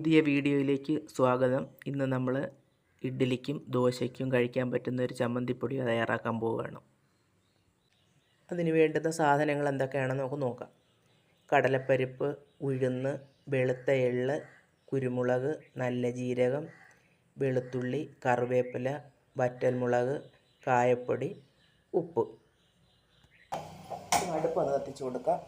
പുതിയ വീഡിയോയിലേക്ക് സ്വാഗതം. ഇന്ന് നമ്മൾ ഇഡ്ഡലിക്കും ദോശയ്ക്കും കഴിക്കാൻ പറ്റുന്ന ഒരു ചമ്മന്തിപ്പൊടി തയ്യാറാക്കാൻ പോവുകയാണ്. അതിന് വേണ്ടുന്ന സാധനങ്ങൾ എന്തൊക്കെയാണെന്ന് നമുക്ക് നോക്കാം. കടലപ്പരിപ്പ്, ഉഴുന്ന്, വെളുത്ത എള്ള്, കുരുമുളക്, നല്ല ജീരകം, വെളുത്തുള്ളി, കറിവേപ്പില, വറ്റൽമുളക്, കായപ്പൊടി, ഉപ്പ്. അടുപ്പ് ഒന്ന് കത്തിച്ചു കൊടുക്കാം.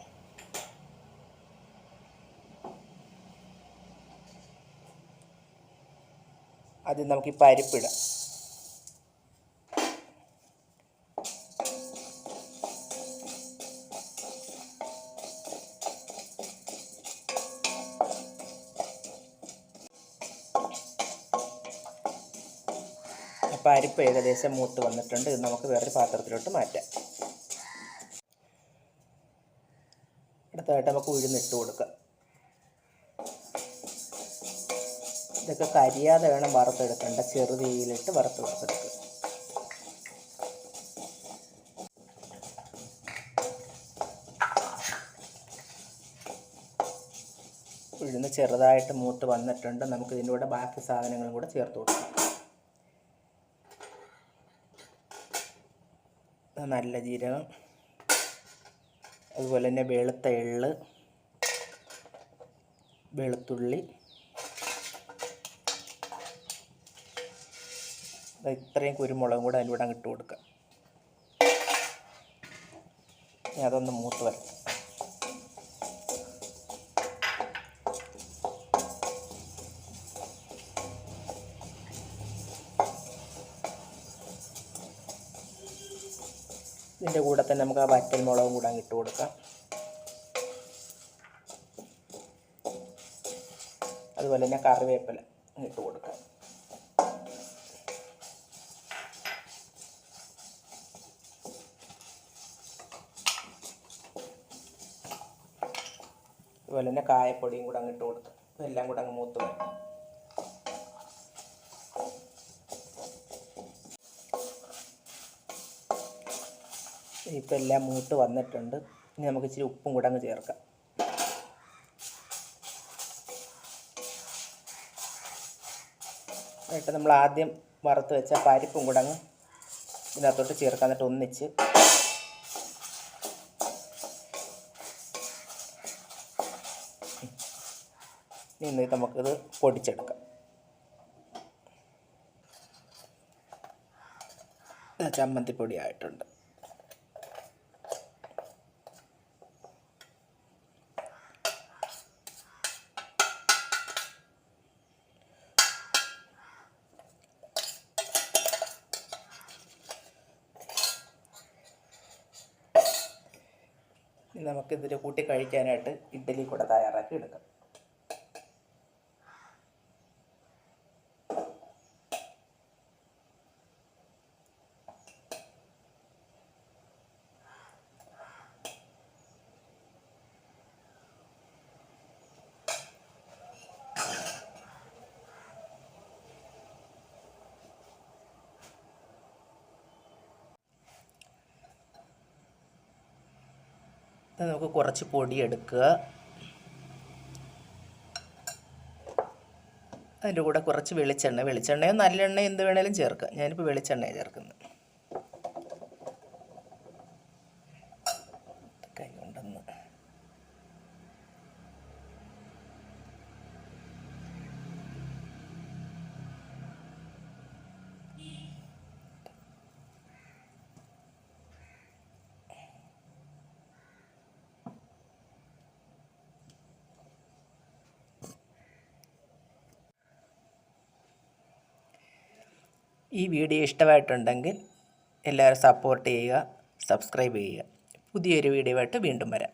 ആദ്യം നമുക്ക് ഈ പരിപ്പിടാം. പരിപ്പ് ഏകദേശം മൂത്ത് വന്നിട്ടുണ്ട്. ഇത് നമുക്ക് വേറൊരു പാത്രത്തിലോട്ട് മാറ്റാം. അടുത്തതായിട്ട് നമുക്ക് ഉഴുന്നിട്ട് കൊടുക്കാം. ഇതൊക്കെ കരിയാതെ വേണം വറുത്തെടുക്കേണ്ട. ചെറുതീയിലിട്ട് വറുത്തെടുക്കുക. ഉഴുന്ന് ചെറുതായിട്ട് മൂത്ത് വന്നിട്ടുണ്ട്. നമുക്ക് ഇതിൻ്റെ കൂടെ ബാക്കി സാധനങ്ങളും കൂടെ ചേർത്ത് കൊടുക്കാം. നല്ല ജീരകം, അതുപോലെ തന്നെ വെളുത്ത എള്ള്, വെളുത്തുള്ളി, ഇത്രയും കുരുമുളകും കൂടെ അതിലൂടെ അങ്ങ് ഇട്ട് കൊടുക്കാം. അതൊന്ന് മൂത്ത് വരട്ടെ. ഇതിൻ്റെ കൂടെ തന്നെ നമുക്ക് ആ വറ്റൽ മുളകും കൂടെ അങ്ങ് ഇട്ട് കൊടുക്കാം. അതുപോലെ തന്നെ കറിവേപ്പില ഇട്ട് കൊടുക്കാം. അതുപോലെ തന്നെ കായപ്പൊടിയും കൂടെ അങ്ങ് ഇട്ട് കൊടുക്കാം. എല്ലാം കൂടെ അങ്ങ് മൂത്ത് വരും. ഇപ്പം എല്ലാം മൂത്ത് വന്നിട്ടുണ്ട്. ഇനി നമുക്ക് ഇച്ചിരി ഉപ്പും കൂടെ അങ്ങ് ചേർക്കാം. എന്നിട്ട് നമ്മൾ ആദ്യം വറുത്ത് വെച്ച പരിപ്പും കൂടെ അങ്ങ് ഇതിനകത്തോട്ട് ചേർക്കാം. എന്നിട്ട് ഒന്നിച്ച് ഇനി നമുക്കിത് പൊടിച്ചെടുക്കാം. ചമ്മന്തിപ്പൊടി ആയിട്ടുണ്ട്. നമുക്കിതിൽ കൂട്ടി കഴിക്കാനായിട്ട് ഇഡ്ഡലി കൂടെ തയ്യാറാക്കി എടുക്കാം. നമുക്ക് കുറച്ച് പൊടി എടുക്കുക. അതിൻ്റെ കൂടെ കുറച്ച് വെളിച്ചെണ്ണയോ നല്ലെണ്ണ എന്ത് വേണേലും ചേർക്കാം. ഞാനിപ്പോൾ വെളിച്ചെണ്ണയാണ് ചേർക്കുന്നത്. കൈ കൊണ്ടൊന്ന് ഈ വീഡിയോ ഇഷ്ടമായിട്ടുണ്ടെങ്കിൽ എല്ലാവരും സപ്പോർട്ട് ചെയ്യുക, സബ്സ്ക്രൈബ് ചെയ്യുക. പുതിയൊരു വീഡിയോ ആയിട്ട് വീണ്ടും വരാം.